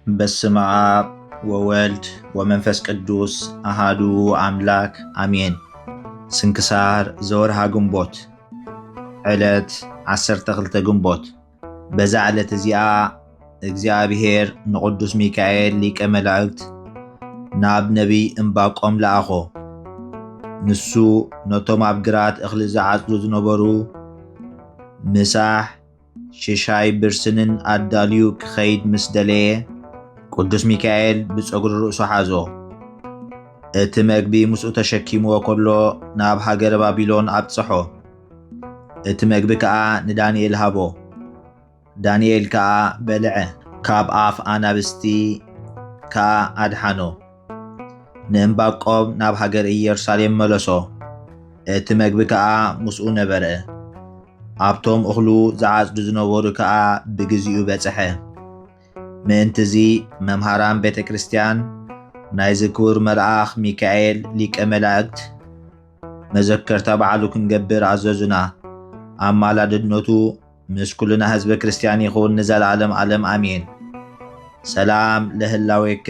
በስመ አብ ወወልድ ወመንፈስ ቅዱስ አሃዱ አምላክ አሜን። ስንክሳር ዘወርሃ ግንቦት ዕለት 12 ግንቦት። በዛ ዕለት እዚኣ እግዚአብሔር ንቅዱስ ሚካኤል ሊቀ መላእክት ናብ ነቢይ ዕንባቆም ለኣኾ። ንሱ ነቶም ኣብ ግራት እኽሊ ዝዓጽዱ ዝነበሩ ምሳሕ ሽሻይ ብርስንን ኣዳልዩ ክኸይድ ምስ ደለየ ቅዱስ ሚካኤል ብፀጉሪ ርእሱ ሓዞ። እቲ መግቢ ምስኡ ተሸኪምዎ ከሎ ናብ ሃገረ ባቢሎን ኣብፅሖ። እቲ መግቢ ከዓ ንዳንኤል ሃቦ። ዳንኤል ከዓ በልዐ። ካብ ኣፍ ኣናብስቲ ከዓ ኣድሓኖ። ንዕንባቆም ናብ ሃገር ኢየሩሳሌም መለሶ። እቲ መግቢ ከዓ ምስኡ ነበረ። ኣብቶም እኽሉ ዝዓጽዱ ዝነበሩ ከዓ ብግዚኡ በጽሐ። ምእንትዚ መምሃራን ቤተ ክርስቲያን ናይ ዝክቡር መልኣኽ ሚካኤል ሊቀ መላእክት መዘከርታ በዓሉ ክንገብር ኣዘዙና። ኣማላድነቱ ምስ ኩልና ህዝበ ክርስቲያን ይኹን ንዘለዓለም ዓለም ኣሜን። ሰላም ለህላዌከ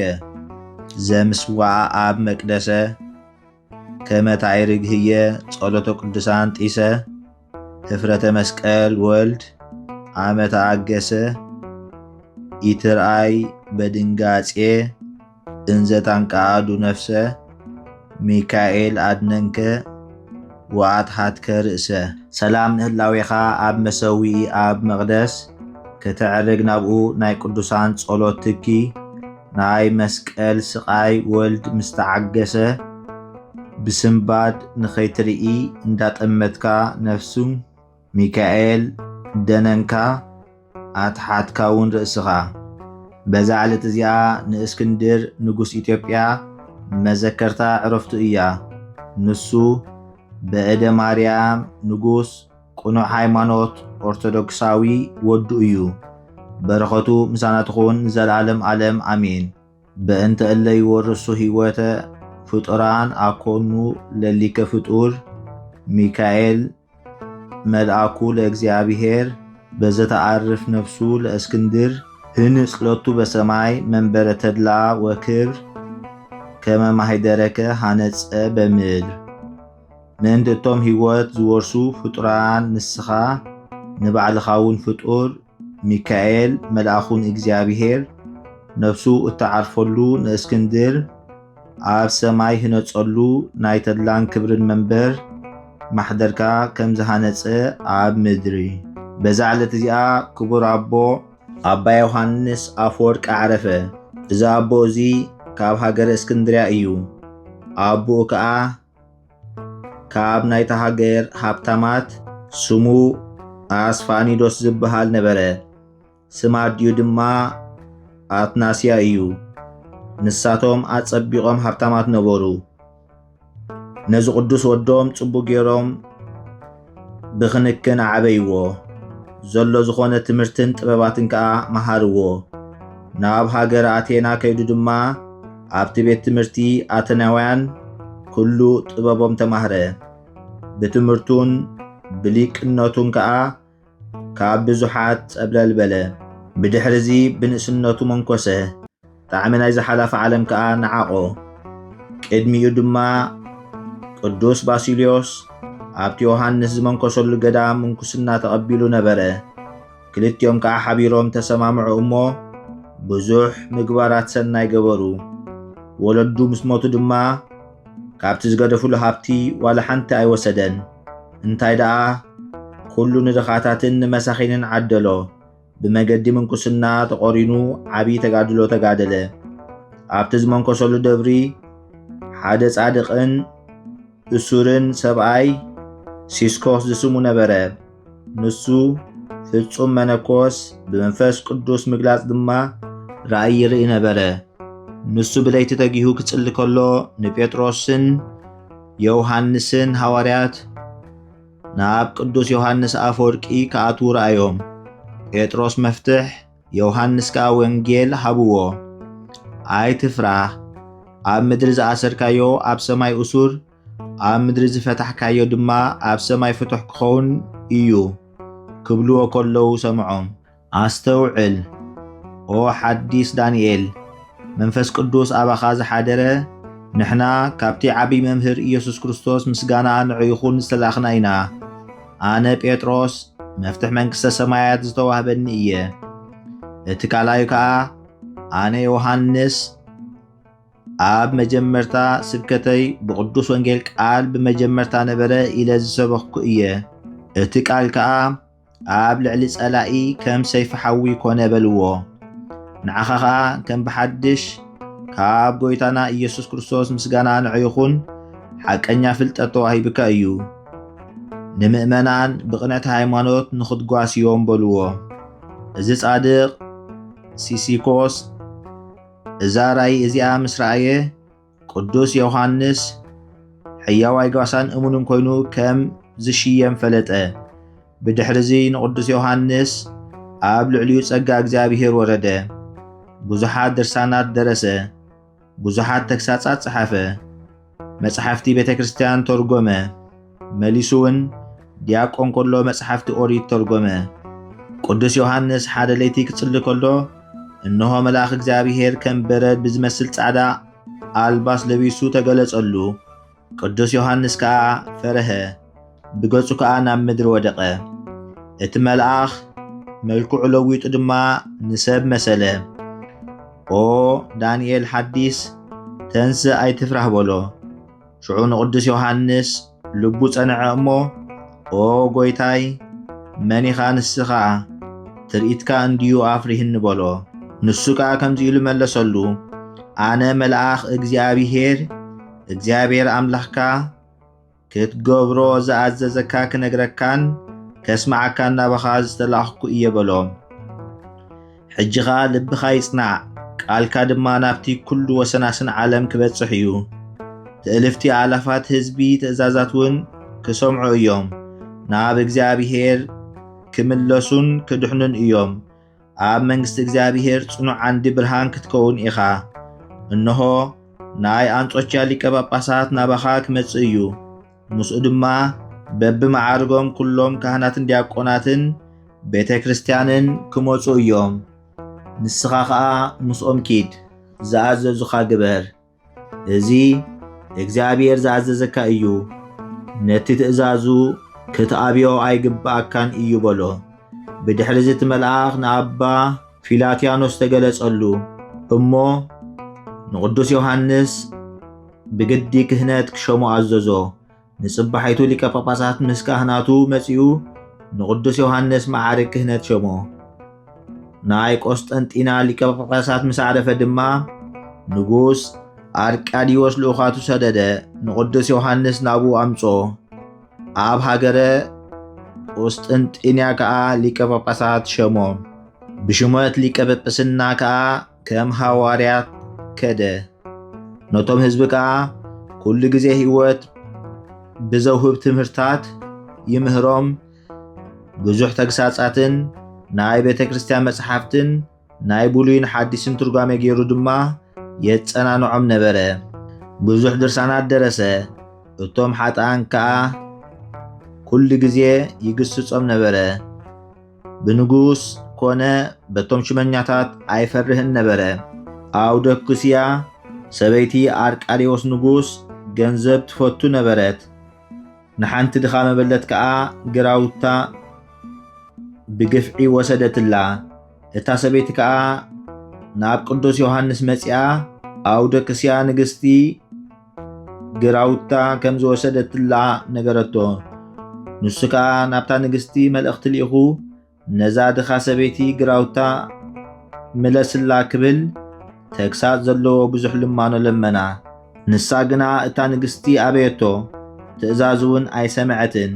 ዘምስዋዕ ኣብ መቅደሰ ከመ ታዕርግ ህየ ጸሎተ ቅዱሳን ጢሰ ህፍረተ መስቀል ወልድ አመ ተአገሰ ኢትርአይ በድንጋጼ እንዘ ታንቃዱ ነፍሰ ሚካኤል አድነንከ ወአትሓትከ ርእሰ። ሰላም ንህላዌኻ ኣብ መሰዊኢ ኣብ መቕደስ ከተዕርግ ናብኡ ናይ ቅዱሳን ጸሎት ትኪ ናይ መስቀል ስቃይ ወልድ ምስተዓገሰ ብስምባድ ንኸይትርኢ እንዳጠመትካ ነፍሱ ሚካኤል ደነንካ ኣትሓትካ እውን ርእስኻ። በዛ ዕለት እዚኣ ንእስክንድር ንጉስ ኢትዮጵያ መዘከርታ ዕረፍቱ እያ። ንሱ በእደ ማርያም ንጉስ ቁኑዕ ሃይማኖት ኦርቶዶክሳዊ ወዱ እዩ። በረኸቱ ምሳና ትኹን ንዘለዓለም ዓለም ኣሜን። በእንተ እለ ይወርሱ ህይወተ ፍጡራን አኮኑ ለሊከ ፍጡር ሚካኤል መልአኩ ለእግዚአብሔር በዘተዓርፍ ነፍሱ ለእስክንድር ህንጽለቱ በሰማይ መንበረ ተድላ ወክብር ከመ ማኅደረከ ሃነጸ በምድር። ምእንቲ እቶም ህይወት ዝወርሱ ፍጡራን ንስኻ ንባዕልኻውን ፍጡር ሚካኤል መልአኹን እግዚአብሔር ነፍሱ እተዓርፈሉ ንእስክንድር ኣብ ሰማይ ህነጸሉ ናይ ተድላን ክብርን መንበር ማሕደርካ ከም ዝሃነጸ ኣብ ምድሪ። በዛ ዕለት እዚኣ ክቡር ኣቦ ኣባ ዮሃንስ ኣፈወርቅ ዓረፈ። እዚ ኣቦ እዚ ካብ ሃገረ እስክንድርያ እዩ። ኣቦኡ ከዓ ካብ ናይታ ሃገር ሃብታማት ስሙ ኣስፋኒዶስ ዝበሃል ነበረ። ስማ ድዩ ድማ ኣትናስያ እዩ። ንሳቶም ኣጸቢቖም ሃብታማት ነበሩ። ነዚ ቅዱስ ወዶም ጽቡቕ ገይሮም ብኽንክን ዓበይዎ። ዘሎ ዝኾነ ትምህርትን ጥበባትን ከዓ መሃርዎ። ናብ ሃገረ ኣቴና ከይዱ ድማ ኣብቲ ቤት ትምህርቲ ኣተናውያን ኩሉ ጥበቦም ተማህረ። ብትምህርቱን ብሊቅነቱን ከዓ ካብ ብዙሓት ጸብለል በለ። ብድሕሪዚ ብንእስነቱ መንኰሰ። ጣዕሚ ናይ ዝሓለፈ ዓለም ከዓ ነዓቆ። ቅድሚኡ ድማ ቅዱስ ባሲልዮስ ኣብቲ ዮሃንስ ዝመንኮሰሉ ገዳም ምንኩስና ተቐቢሉ ነበረ። ክልቲኦም ከዓ ሓቢሮም ተሰማምዑ እሞ ብዙሕ ምግባራት ሰናይ ገበሩ። ወለዱ ምስ ሞቱ ድማ ካብቲ ዝገደፍሉ ሃብቲ ዋላ ሓንቲ ኣይወሰደን። እንታይ ደኣ ኩሉ ንድኻታትን ንመሳኺንን ዓደሎ። ብመገዲ ምንኩስና ተቖሪኑ ዓብዪ ተጋድሎ ተጋደለ። ኣብቲ ዝመንኮሰሉ ደብሪ ሓደ ጻድቕን እሱርን ሰብኣይ ሲስኮስ ዝስሙ ነበረ። ንሱ ፍጹም መነኮስ ብመንፈስ ቅዱስ ምግላጽ ድማ ራእይ ይርኢ ነበረ። ንሱ ብለይቲ ተጊሁ ክጽሊ ከሎ ንጴጥሮስን ዮሃንስን ሐዋርያት ናብ ቅዱስ ዮሃንስ ኣፈወርቂ ከኣትዉ ረኣዮም። ጴጥሮስ መፍትሕ ዮሃንስ ከዓ ወንጌል ሃብዎ። ኣይትፍራህ፣ ኣብ ምድሪ ዝኣሰርካዮ ኣብ ሰማይ እሱር፣ ኣብ ምድሪ ዝፈታሕካዮ ድማ ኣብ ሰማይ ፍቱሕ ክኸውን እዩ ክብልዎ ከለዉ ሰምዖም። ኣስተውዕል ኦ ሓዲስ ዳንኤል መንፈስ ቅዱስ ኣባኻ ዝሓደረ ንሕና ካብቲ ዓብይ መምህር ኢየሱስ ክርስቶስ ምስጋና ንዕይኹን ዝተላኽና ኢና። ኣነ ጴጥሮስ መፍትሕ መንግሥተ ሰማያት ዝተዋህበኒ እየ። እቲ ካልኣዩ ከዓ ኣነ ዮሃንስ ኣብ መጀመርታ ስብከተይ ብቅዱስ ወንጌል ቃል ብመጀመርታ ነበረ ኢለ ዝሰበኽኩ እየ። እቲ ቃል ከዓ ኣብ ልዕሊ ጸላኢ ከም ሰይፊ ሓዊ ኮነ በልዎ። ንዓኻ ከዓ ከም ብሓድሽ ካብ ጎይታና ኢየሱስ ክርስቶስ ምስጋና ንዕይኹን ሓቀኛ ፍልጠት ተዋሂብካ እዩ። ንምእመናን ብቕንዕቲ ሃይማኖት ንኽትጓስዮም በልዎ። እዚ ጻድቕ ሲሲኮስ እዛ ራእይ እዚኣ ምስ ረኣየ ቅዱስ ዮሃንስ ሕያዋይ ጓሳን እሙንን ኮይኑ ከም ዝሽየም ፈለጠ። ብድሕሪዚ ንቅዱስ ዮሃንስ ኣብ ልዕሊኡ ጸጋ እግዚኣብሔር ወረደ። ብዙሓት ድርሳናት ደረሰ፣ ብዙሓት ተግሳጻት ጽሓፈ፣ መጽሓፍቲ ቤተ ክርስቲያን ተርጎመ፣ መሊሱ እውን ዲያቆን ከሎ መጽሓፍቲ ኦሪት ተርጎመ። ቅዱስ ዮሃንስ ሓደ ለይቲ ክጽሊ ከሎ እነሆ መልአኽ እግዚአብሔር ከም በረድ ብዝመስል ጻዕዳ ኣልባስ ለቢሱ ተገለጸሉ። ቅዱስ ዮሃንስ ከዓ ፈረኸ፣ ብገጹ ከዓ ናብ ምድሪ ወደቀ። እቲ መልአኽ መልክዑ ለዊጡ ድማ ንሰብ መሰለ። ኦ ዳንኤል ሓዲስ ተንስ ኣይትፍራህ በሎ። ሽዑ ንቅዱስ ዮሃንስ ልቡ ጸንዐ እሞ ኦ ጎይታይ መኒኻ ንስኻ ትርኢትካ እንድዩ ኣፍሪህኒ በሎ። ንሱ ከዓ ከምዚ ኢሉ መለሰሉ፣ ኣነ መልአኽ እግዚአብሔር ኣምላኽካ ክትገብሮ ዝኣዘዘካ ክነግረካን ከስማዓካ ናባኻ ዝተላኽኩ እየ በሎ። ሕጂኻ ልብኻ ይጽናዕ፣ ቃልካ ድማ ናብቲ ኩሉ ወሰናስን ዓለም ክበጽሕ እዩ። ትእልፍቲ ኣላፋት ህዝቢ ትእዛዛት እውን ክሰምዑ እዮም። ናብ እግዚአብሔር ክምለሱን ክድሕኑን እዮም። ኣብ መንግሥቲ እግዚአብሔር ጽኑዕ ዓንዲ ብርሃን ክትከውን ኢኻ። እነሆ ናይ አንጾኪያ ሊቀ ጳጳሳት ናባኻ ክመጽእ እዩ። ምስኡ ድማ በብመዓርጎም ኩሎም ካህናትን ዲያቆናትን ቤተ ክርስቲያንን ክመጹ እዮም። ንስኻ ከዓ ምስኦም ኪድ፣ ዝኣዘዙኻ ግበር። እዚ እግዚአብሔር ዝኣዘዘካ እዩ። ነቲ ትእዛዙ ክትኣብዮ ኣይግባእካን እዩ በሎ። ብድሕሪ እቲ መልአኽ ንኣባ ፊላትያኖስ ተገለጸሉ እሞ ንቅዱስ ዮሃንስ ብግዲ ክህነት ክሸሞ ኣዘዞ። ንጽባሒቱ ሊቀ ጳጳሳት ምስ ካህናቱ መጺኡ ንቅዱስ ዮሃንስ መዓርግ ክህነት ሸሞ። ናይ ቆስጠንጢና ሊቀ ጳጳሳት ምስ ዓረፈ ድማ ንጉስ ኣርቃዲዎስ ልኡኻቱ ሰደደ። ንቅዱስ ዮሃንስ ናብኡ ኣምጾ። ኣብ ሃገረ ቆስጠንጢንያ ከዓ ሊቀ ጳጳሳት ሸሞ። ብሽሞት ሊቀ ጵጵስና ከዓ ከም ሐዋርያት ከደ። ነቶም ህዝቢ ከዓ ኩሉ ግዜ ህይወት ብዘውህብ ትምህርታት ይምህሮም። ብዙሕ ተግሳጻትን ናይ ቤተ ክርስቲያን መጽሓፍትን ናይ ብሉይን ሓዲስን ትርጓሜ ገይሩ ድማ የጸናንዖም ነበረ። ብዙሕ ድርሳናት ደረሰ። እቶም ሓጥኣን ከዓ ኩሉ ግዜ ይግስጾም ነበረ። ብንጉስ ኮነ በቶም ሽመኛታት ኣይፈርህን ነበረ። ኣውዶክስያ ሰበይቲ ኣርቃዴዎስ ንጉስ ገንዘብ ትፈቱ ነበረት። ንሓንቲ ድኻ መበለት ከዓ ግራውታ ብግፍዒ ወሰደትላ። እታ ሰበይቲ ከዓ ናብ ቅዱስ ዮሃንስ መጺኣ ኣውዶክስያ ንግስቲ ግራውታ ከም ዝወሰደትላ ነገረቶ። ንሱ ከዓ ናብታ ንግስቲ መልእኽቲ ልኢኹ ነዛ ድኻ ሰበይቲ ግራውታ ምለስላ ክብል ተግሳጽ ዘለዎ ብዙሕ ልማኖ ለመና። ንሳ ግና እታ ንግስቲ ኣበየቶ፣ ትእዛዝ እውን ኣይሰምዐትን።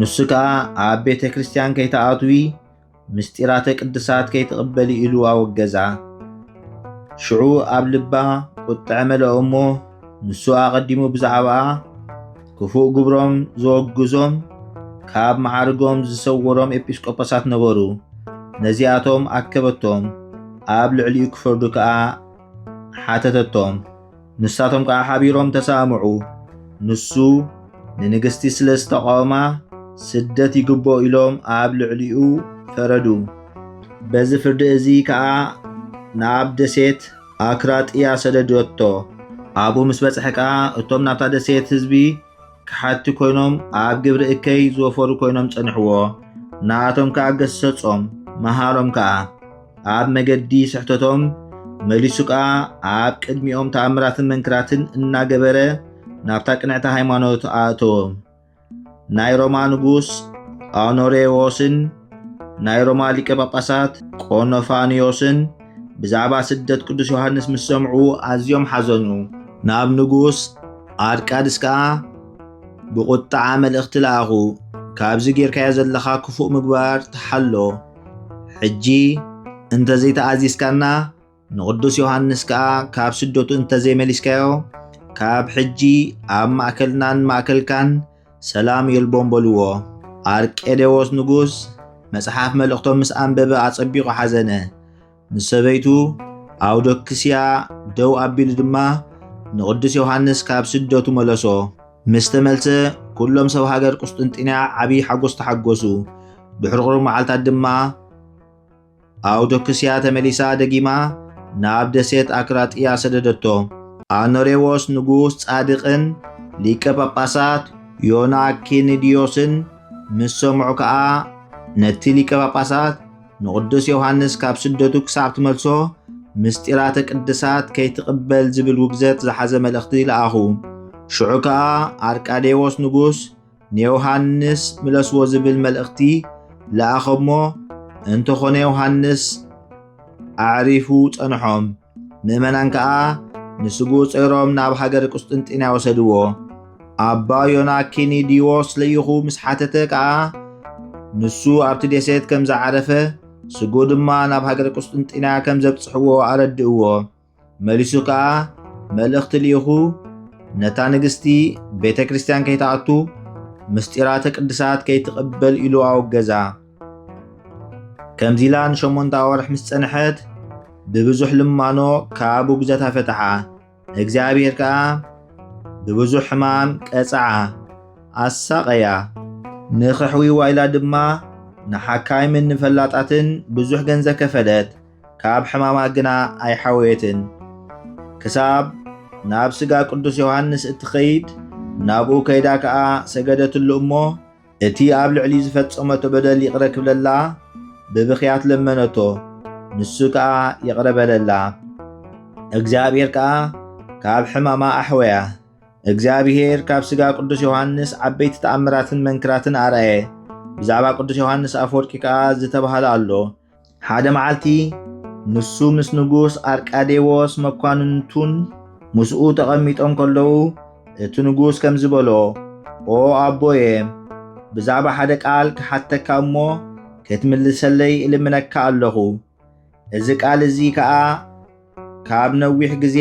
ንሱ ከዓ ኣብ ቤተ ክርስቲያን ከይተኣትዊ ምስጢራተ ቅድሳት ከይትቕበሊ ኢሉ ኣወገዛ። ሽዑ ኣብ ልባ ቁጥዕ መለኦ እሞ ንሱ ኣቐዲሙ ብዛዕባኣ ክፉእ ግብሮም ዘወግዞም ካብ መዓርጎም ዝሰወሮም ኤጲስቆጶሳት ነበሩ። ነዚኣቶም ኣከበቶም፣ ኣብ ልዕሊኡ ክፈርዱ ከዓ ሓተተቶም። ንሳቶም ከዓ ሓቢሮም ተሳምዑ። ንሱ ንንግስቲ ስለ ዝተቃወማ ስደት ይግብኦ ኢሎም ኣብ ልዕሊኡ ፈረዱ። በዚ ፍርዲ እዚ ከዓ ናብ ደሴት ኣክራጥያ ሰደደቶ። ኣብኡ ምስ በጽሐ ከዓ እቶም ናብታ ደሴት ህዝቢ ክሓቲ ኮይኖም ኣብ ግብሪ እከይ ዝወፈሩ ኮይኖም ጸኒሕዎ። ንኣቶም ከዓ ገሰጾም መሃሮም ከዓ ኣብ መገዲ ስሕተቶም መሊሱ ከዓ ኣብ ቅድሚኦም ተኣምራትን መንክራትን እናገበረ ናብታ ቅንዕቲ ሃይማኖት ኣእተዎም። ናይ ሮማ ንጉስ ኣኖሬዎስን ናይ ሮማ ሊቀ ጳጳሳት ቆኖፋንዮስን ብዛዕባ ስደት ቅዱስ ዮሃንስ ምስ ሰምዑ ኣዝዮም ሓዘኑ። ናብ ንጉስ ኣርቃድስ ከዓ ብቁጣዓ መልእኽቲ ለኣኹ። ካብዚ ጌርካዮ ዘለኻ ክፉእ ምግባር ተሓሎ። ሕጂ እንተዘይተኣዚዝካና ንቅዱስ ዮሃንስ ከዓ ካብ ስደቱ እንተዘይመሊስካዮ ካብ ሕጂ ኣብ ማእከልናን ማእከልካን ሰላም የልቦም በልዎ። ኣርቄዴዎስ ንጉስ መጽሓፍ መልእኽቶም ምስ ኣንበበ ኣጸቢቑ ሓዘነ። ምስ ሰበይቱ ኣውዶክስያ ደው ኣቢሉ ድማ ንቅዱስ ዮሃንስ ካብ ስደቱ መለሶ። ምስ ተመልሰ ኩሎም ሰብ ሃገር ቁስጥንጥንያ ዓብዪ ሓጎስ ተሓጎሱ። ብሕርቑር መዓልታት ድማ ኣውዶክስያ ተመሊሳ ደጊማ ናብ ደሴት ኣክራጥያ ሰደደቶ። ኣኖሬዎስ ንጉስ ጻድቕን ሊቀ ጳጳሳት ዮናኪንዲዮስን ምስ ሰምዑ ከዓ ነቲ ሊቀ ጳጳሳት ንቅዱስ ዮሃንስ ካብ ስደቱ ክሳብ ትመልሶ ምስጢራተ ቅድሳት ከይትቕበል ዝብል ውግዘት ዝሓዘ መልእኽቲ ለኣኹ። ሽዑ ከዓ ኣርቃዴዎስ ንጉስ ንዮሃንስ ምለስዎ ዝብል መልእኽቲ ለኣኸ እሞ እንተኾነ ዮሃንስ ኣዕሪፉ ጸንሖም። ምእመናን ከዓ ንስጉ ጸይሮም ናብ ሃገር ቁስጥንጥንያ ወሰድዎ። ኣባ ዮናኪንዲዮስ ለይኹ ምስ ሓተተ ከዓ ንሱ ኣብቲ ደሴት ከም ዝዓረፈ ስጉ ድማ ናብ ሃገር ቁስጥንጥንያ ከም ዘብጽሕዎ ኣረድእዎ። መሊሱ ከዓ መልእኽቲ ልኢኹ ነታ ንግስቲ ቤተ ክርስቲያን ከይተኣቱ ምስጢራተ ቅድሳት ከይትቕበል ኢሉ ኣወገዛ። ከምዚ ኢላ ን8 ወርሕ ምስ ጸንሐት ብብዙሕ ልማኖ ካብ ውግዘታ ፈትሓ። እግዚአብሔር ከዓ ብብዙሕ ሕማም ቀጽዓ ኣሳቐያ። ንኽሕዊዋ ኢላ ድማ ንሓካይምን ንፈላጣትን ብዙሕ ገንዘብ ከፈለት። ካብ ሕማማ ግና ኣይሓወየትን። ክሳብ ናብ ስጋ ቅዱስ ዮሃንስ እትኸይድ ናብኡ ከይዳ ከዓ ሰገደትሉ እሞ እቲ ኣብ ልዕሊ ዝፈጸመቶ በደል ይቕረ ክብለላ ብብኽያት ለመነቶ። ንሱ ከዓ የቕረበለላ። እግዚአብሔር ከዓ ካብ ሕማማ ኣሕወያ። እግዚአብሔር ካብ ስጋ ቅዱስ ዮሃንስ ዓበይቲ ተኣምራትን መንክራትን ኣርአየ። ብዛዕባ ቅዱስ ዮሃንስ ኣፈወርቂ ከዓ ዝተባሃለ ኣሎ። ሓደ መዓልቲ ንሱ ምስ ንጉስ ኣርቃዴዎስ መኳንንቱን ምስኡ ተቐሚጦም ከለዉ እቲ ንጉስ ከም ዝበሎ ኦ ኣቦየ ብዛዕባ ሓደ ቃል ክሓተካ እሞ ክትምልሰለይ እልምነካ ኣለኹ። እዚ ቃል እዚ ከዓ ካብ ነዊሕ ግዜ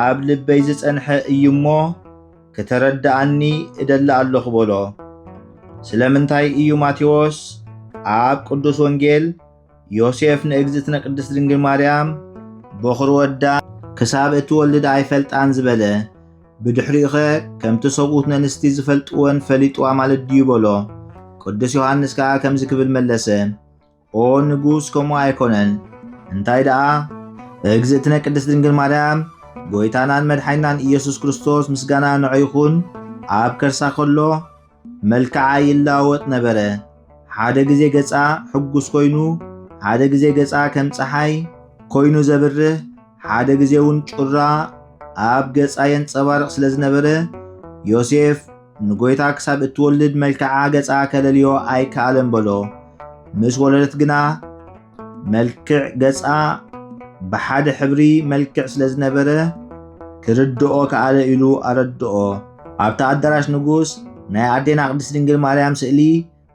ኣብ ልበይ ዝጸንሐ እዩ እሞ ከተረዳእኒ እደሊ ኣለኹ በሎ። ስለምንታይ እዩ ማቴዎስ ኣብ ቅዱስ ወንጌል ዮሴፍ ንእግዝእትነ ቅድስት ድንግል ማርያም በኽሪ ወዳ ክሳብ እትወልድ ኣይፈልጣን ዝበለ? ብድሕሪኡ ኸ ከምቲ ሰብኡት ነንስቲ ዝፈልጥወን ፈሊጥዋ ማለት ድዩ በሎ። ቅዱስ ዮሃንስ ከዓ ከምዚ ክብል መለሰ፣ ኦ ንጉስ ከምኡ ኣይኮነን። እንታይ ደኣ እግዝእትነ ቅድስት ድንግል ማርያም ጎይታናን መድሓኒናን ኢየሱስ ክርስቶስ ምስጋና ንዑ ይኹን ኣብ ከርሳ ከሎ መልክዓ ይለዋወጥ ነበረ። ሓደ ግዜ ገጻ ሕጉስ ኮይኑ፣ ሓደ ግዜ ገጻ ከም ፀሓይ ኮይኑ ዘብርህ፣ ሓደ ግዜ እውን ጩራ ኣብ ገጻ የንጸባርቕ ስለ ዝነበረ ዮሴፍ ንጎይታ ክሳብ እትወልድ መልክዓ ገጻ ከለልዮ ኣይከኣለን በሎ። ምስ ወለደት ግና መልክዕ ገጻ ብሓደ ሕብሪ መልክዕ ስለ ዝነበረ ክርድኦ ከኣለ ኢሉ ኣረድኦ። ኣብቲ ኣዳራሽ ንጉስ ናይ ኣዴና ቅድስት ድንግል ማርያም ስእሊ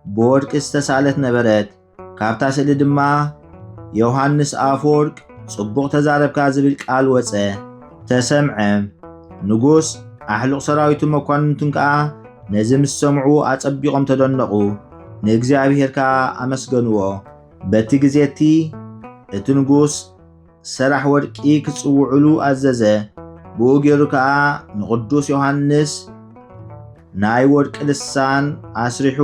ብወርቂ ዝተሳለት ነበረት። ካብታ ስእሊ ድማ ዮሃንስ ኣፈወርቅ ጽቡቕ ተዛረብካ ዝብል ቃል ወፀ ተሰምዐ። ንጉስ ኣሕሉቕ ሰራዊቱ መኳንንቱን ከዓ ነዚ ምስ ሰምዑ ኣጸቢቖም ተደነቑ፣ ንእግዚአብሔር ከዓ ኣመስገንዎ። በቲ ግዜቲ እቲ ንጉስ ሰራሕ ወርቂ ክጽውዕሉ ኣዘዘ። ብኡ ገይሩ ከዓ ንቅዱስ ዮሃንስ ናይ ወርቂ ልሳን ኣስሪሑ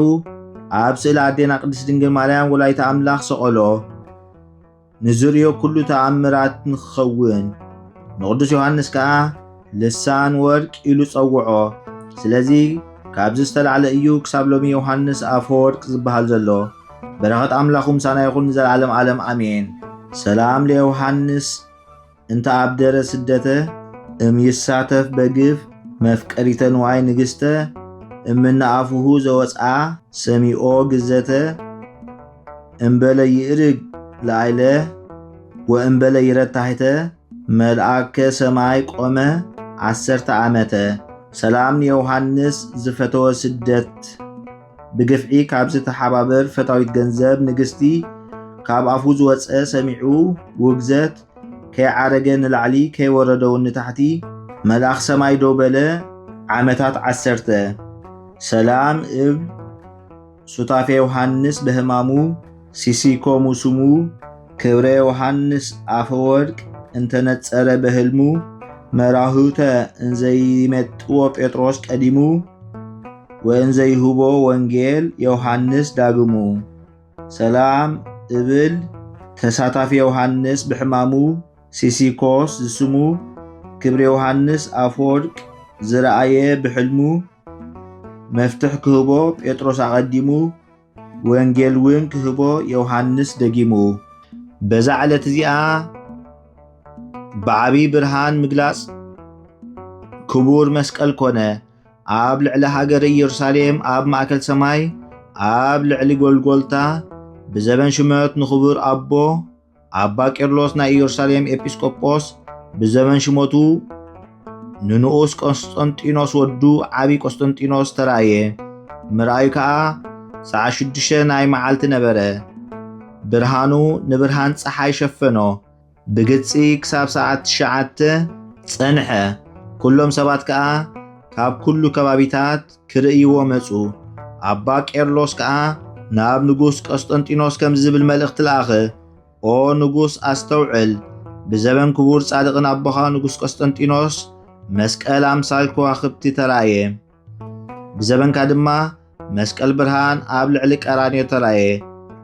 ኣብ ስእሊ ኣዴና ቅድስት ድንግል ማርያም ወላዲተ ኣምላኽ ሰቐሎ። ንዝርዮ ኩሉ ተኣምራት ንክኸውን ንቅዱስ ዮሃንስ ከዓ ልሳን ወርቅ ኢሉ ፀውዖ። ስለዚ ካብዚ ዝተላዕለ እዩ ክሳብ ሎሚ ዮሃንስ አፈወርቅ ዝበሃል ዘሎ። በረኸት ኣምላኹ ምሳና ይኹን ንዘለዓለም ዓለም ኣሜን። ሰላም ለዮሃንስ እንተ ኣብደረ ስደተ እምይሳተፍ በግፍ መፍቀሪተ ንዋይ ንግስተ እምነ ኣፉሁ ዘወፅኣ ሰሚኦ ግዘተ እምበለ ይእርግ ላዕለ ወእምበለ ይረታሕተ መልአከ ሰማይ ቆመ 10 ዓመተ። ሰላም ንዮሃንስ ዝፈተወ ስደት ብግፍዒ ካብ ዝተሓባበር ፈታዊት ገንዘብ ንግስቲ ካብ ኣፉ ዝወፀ ሰሚዑ ውግዘት ከይዓረገ ንላዕሊ ከይወረደ እውን ንታሕቲ መልአኽ ሰማይ ደው በለ ዓመታት 10። ሰላም እብል ሱታፌ ዮሃንስ በህማሙ ሲሲኮሙ ስሙ ክብረ ዮሃንስ አፈወርቅ እንተነጸረ በህልሙ መራሁተ እንዘይመጥዎ ጴጥሮስ ቀዲሙ ወእንዘይሁቦ ወንጌል ዮሃንስ ዳግሙ። ሰላም እብል ተሳታፊ ዮሃንስ ብሕማሙ ሲሲኮስ ዝስሙ ክብረ ዮሃንስ አፈወርቅ ዝረአየ ብሕልሙ መፍትሕ ክህቦ ጴጥሮስ አቀዲሙ ወንጌል እውን ክህቦ ዮሃንስ ደጊሙ። በዛ ዕለት እዚኣ ብዓብዪ ብርሃን ምግላጽ ክቡር መስቀል ኮነ። ኣብ ልዕሊ ሃገረ ኢየሩሳሌም ኣብ ማእከል ሰማይ ኣብ ልዕሊ ጎልጎልታ ብዘበን ሽመት ንኽቡር ኣቦ ኣባ ቄርሎስ ናይ ኢየሩሳሌም ኤጲስቆጶስ ብዘበን ሽመቱ ንንኡስ ቆስጠንጢኖስ ወዱ ዓብዪ ቆስጠንጢኖስ ተራእየ። ምርኣዩ ከዓ ሰዓት 6 ናይ መዓልቲ ነበረ። ብርሃኑ ንብርሃን ፀሓይ ሸፈኖ። ብግፂ ክሳብ ሰዓት 9 ፀንሐ። ኩሎም ሰባት ከዓ ካብ ኩሉ ከባቢታት ክርእይዎ መፁ። ኣባ ቄርሎስ ከዓ ናብ ንጉስ ቆስጠንጢኖስ ከም ዝብል መልእኽቲ ለኣኸ። ኦ ንጉስ ኣስተውዕል፣ ብዘበን ክቡር ጻድቕን ኣቦኻ ንጉስ ቆስጠንጢኖስ መስቀል ኣምሳል ከዋኽብቲ ተራእየ። ብዘበንካ ድማ መስቀል ብርሃን ኣብ ልዕሊ ቀራንዮ ተራእየ።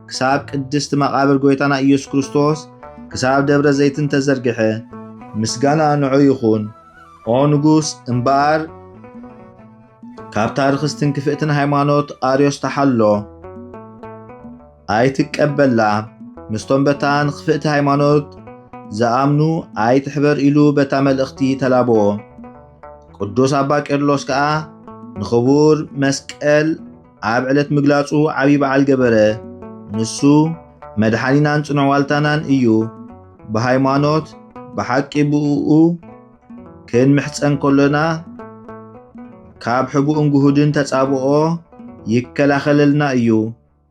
ክሳብ ቅድስቲ መቃብር ጎይታና ኢየሱስ ክርስቶስ ክሳብ ደብረ ዘይትን ተዘርግሐ። ምስጋና ንዑ ይኹን። ኦ ንጉስ እምበኣር ካብ ታሪኽስትን ክፍእትን ሃይማኖት ኣርዮስ ተሓሎ ኣይትቀበላ። ምስቶም በታ ንክፍእቲ ሃይማኖት ዝኣምኑ ኣይትሕበር ኢሉ በታ መልእኽቲ ተላብዎ። ቅዱስ ኣባ ቄርሎስ ከዓ ንኽቡር መስቀል ኣብ ዕለት ምግላጹ ዓብዪ በዓል ገበረ። ንሱ መድሓኒናን ጽኑዕ ዋልታናን እዩ። ብሃይማኖት ብሓቂ ብኡኡ ክንምሕፀን ከሎና ካብ ሕቡእን ጉሁድን ተጻብኦ ይከላኸለልና እዩ።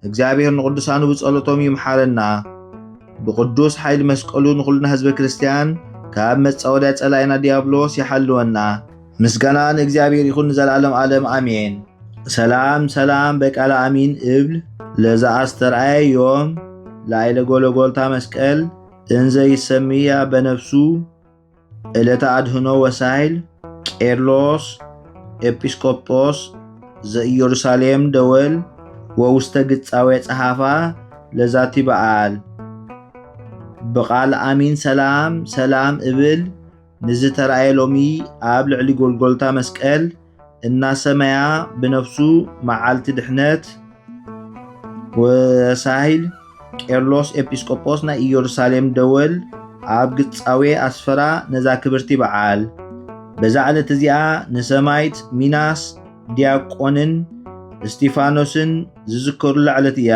እግዚአብሔር ንቅዱሳኑ ብጸሎቶም ይምሓረና። ብቅዱስ ኃይል መስቀሉ ንኩልና ህዝበ ክርስቲያን ካብ መጻወዳይ ጸላይና ዲያብሎስ ይሓልወና። ምስጋና ንእግዚአብሔር ይኹን ንዘላለም ዓለም አሜን። ሰላም ሰላም በቃለ አሚን እብል ለዛ አስተርአየ ዮም ላዕለ ጎልጎልታ መስቀል እንዘ ይሰምያ በነፍሱ ዕለተ አድህኖ ወሳይል ቄርሎስ ኤጲስቆጶስ ዘኢየሩሳሌም ደወል ወውስተ ግጻዌ ጸሓፋ ለዛቲ በዓል በቃል አሚን ሰላም ሰላም እብል ንዝተረአየ ሎሚ ኣብ ልዕሊ ጎልጎልታ መስቀል እናሰመያ ብነፍሱ መዓልቲ ድሕነት ወሳይል ቄርሎስ ኤጲስቆጶስ ናይ ኢየሩሳሌም ደወል ኣብ ግጻዌ ኣስፈራ ነዛ ክብርቲ በዓል በዛ ዕለት እዚኣ ንሰማይት ሚናስ ዲያቆንን እስጢፋኖስን ዝዝከሩላ ዕለት እያ።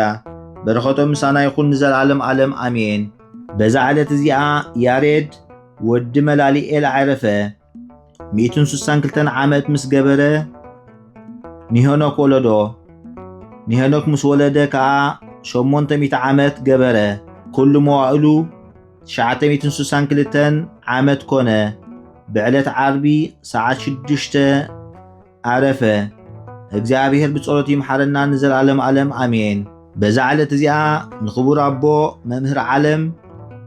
በረኸቶም ምሳና ይኹን ንዘለዓለም ዓለም አሜን። በዛ ዕለት እዚኣ ያሬድ ወዲ መላሊኤል ዓረፈ 162 ዓመት ምስ ገበረ ኒሄኖክ ወለዶ። ኒሄኖክ ምስ ወለደ ከዓ 800 ዓመት ገበረ። ኩሉ መዋእሉ 962 ዓመት ኮነ። ብዕለት ዓርቢ ሰዓት 6 ዓረፈ። እግዚአብሔር ብጸሎት ይምሓረና ንዘለዓለም ዓለም አሜን። በዛ ዕለት እዚኣ ንኽቡር ኣቦ መምህር ዓለም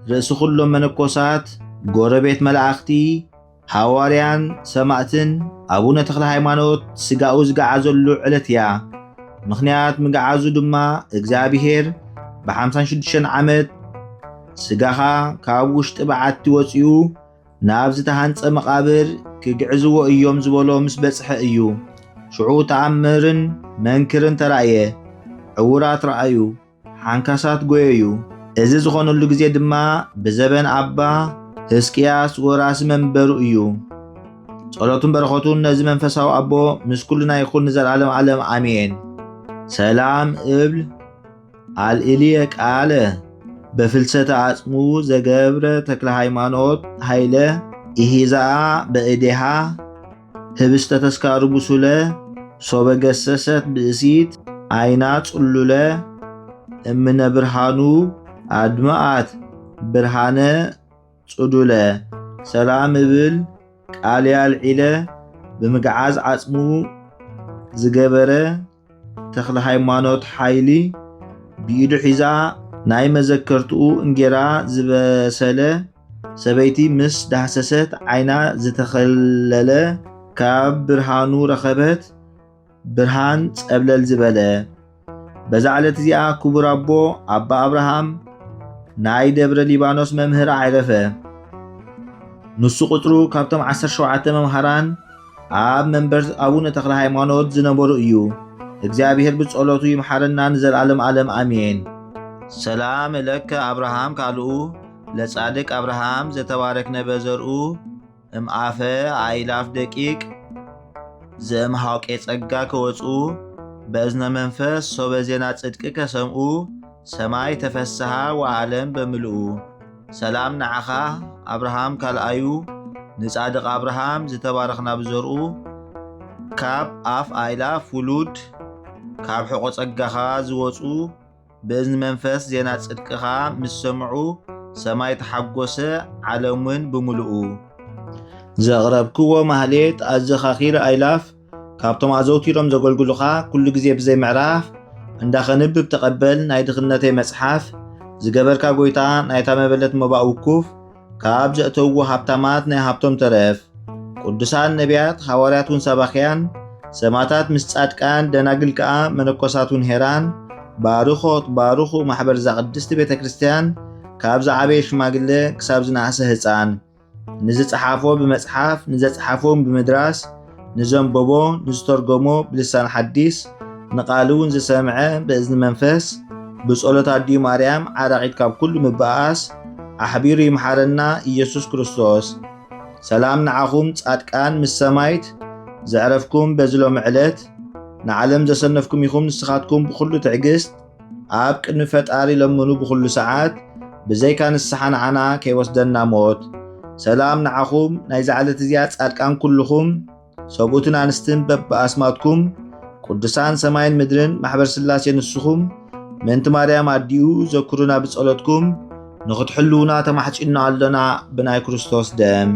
ርእሲ ኩሎም መነኮሳት ጎረቤት መላእኽቲ ሐዋርያን ሰማዕትን ኣቡነ ተክለ ሃይማኖት ስጋኡ ዝገዓዘሉ ዕለት እያ። ምክንያት ምግዓዙ ድማ እግዚአብሔር ብ56 ዓመት ስጋኻ ካብ ውሽጢ በዓቲ ወፂኡ ናብ ዝተሃንፀ መቃብር ክግዕዝዎ እዮም ዝበሎ ምስ በጽሐ እዩ። ሽዑ ተኣምርን መንክርን ተራእየ። ዕውራት ረአዩ፣ ሓንካሳት ጎየዩ። እዚ ዝኾነሉ ግዜ ድማ ብዘበን ኣባ ሕዝቅያስ ወራሲ መንበሩ እዩ። ጸሎቱን በረኸቱን ነዚ መንፈሳዊ ኣቦ ምስ ኩልና ይኹን ንዘለዓለም ዓለም ኣሜን። ሰላም እብል አልዕልየ ቃለ በፍልሰተ አጽሙ ዘገብረ ተክለ ሃይማኖት ኃይለ ኢሂዛአ በእዴሃ ህብስተ ተስካሩ ብሱለ ሶበ ገሰሰት ብእሲት አይና ጽሉለ እምነ ብርሃኑ አድማአት ብርሃነ ጽዱለ ሰላም እብል ቃል ያልዒለ ብምግዓዝ ዓጽሙ ዝገበረ ተክለ ሃይማኖት ኃይሊ ብኢዱ ሒዛ ናይ መዘከርትኡ እንጌራ ዝበሰለ ሰበይቲ ምስ ዳህሰሰት ዓይና ዝተኸለለ ካብ ብርሃኑ ረኸበት ብርሃን ጸብለል ዝበለ በዛ ዕለት እዚኣ ክቡር ኣቦ ኣባ አብርሃም ናይ ደብረ ሊባኖስ መምህር ዓይረፈ። ንሱ ቁጥሩ ካብቶም 17 መምሃራን ኣብ መንበር ኣቡነ ተክለ ሃይማኖት ዝነበሩ እዩ። እግዚአብሔር ብጸሎቱ ይምሐረና ንዘለዓለም ዓለም አሜን። ሰላም ለከ አብርሃም ካልኡ ለጻድቅ አብርሃም ዘተባረክነ በዘርኡ እምአፈ አይላፍ ደቂቅ ዘእምሃውቄ ጸጋ ከወፁ በእዝነ መንፈስ ሶበ ዜና ጽድቂ ከሰምኡ ሰማይ ተፈስሃ ወዓለም በምልኡ። ሰላም ንዓኻ አብርሃም ካልኣዩ ንጻድቅ አብርሃም ዝተባረኽና ብዘርኡ ካብ ኣፍ አይላፍ ውሉድ ካብ ሕቆ ጸጋኻ ዝወፁ በእዝኒ መንፈስ ዜና ጽድቅኻ ምስ ሰምዑ ሰማይ ተሓጐሰ ዓለምን ብምልኡ። ዘቕረብክዎ ማህሌት ኣዘኻኺረ አይላፍ ካብቶም ኣዘውቲሮም ዘገልግሉኻ ኩሉ ግዜ ብዘይ ምዕራፍ እንዳኸንብብ ተቐበል ናይ ድኽነተይ መጽሓፍ ዝገበርካ ጎይታ ናይታ መበለት መባእ ውኩፍ ካብ ዘእተውዎ ሃብታማት ናይ ሃብቶም ተረፍ ቅዱሳን ነቢያት ሐዋርያት ውን ሰባኽያን ሰማዕታት ምስ ጻድቃን ደናግል ከዓ መነኮሳት ውን ሄራን ባርኾት ባርኹ ማሕበር ዛ ቅድስቲ ቤተ ክርስቲያን ካብ ዝዓበየ ሽማግለ ክሳብ ዝነኣሰ ህፃን ንዝፀሓፎ ብመጽሓፍ ንዘፀሓፎም ብምድራስ ንዘንበቦ ንዝተርጎሞ ብልሳን ሓዲስ ንቃል እውን ዝሰምዐ በእዝኒ መንፈስ ብጸሎት ኣድዩ ማርያም ዓራቂት ካብ ኩሉ ምብኣስ ኣሕቢሩ ይምሐረና ኢየሱስ ክርስቶስ። ሰላም ንዓኹም ጻድቃን ምስ ሰማይት ዘዕረፍኩም በዝሎም ዕለት ንዓለም ዘሰነፍኩም ኢኹም ንስኻትኩም ብኩሉ ትዕግስት ኣብ ቅድሚ ፈጣሪ ለምኑ ብኩሉ ሰዓት ብዘይካ ንስሓ ንዓና ከይወስደና ሞት። ሰላም ንዓኹም ናይ ዝዓለት እዚኣ ጻድቃን ኩልኹም ሰብኡትን ኣንስትን በብኣስማትኩም ቅዱሳን ሰማይን ምድርን ማሕበር ስላሴ ንስኹም ምንቲ ማርያም ኣዲኡ ዘክሩና ብጸሎትኩም ንኽትሕልውና ተማሕጪና ኣለና ብናይ ክርስቶስ ደም።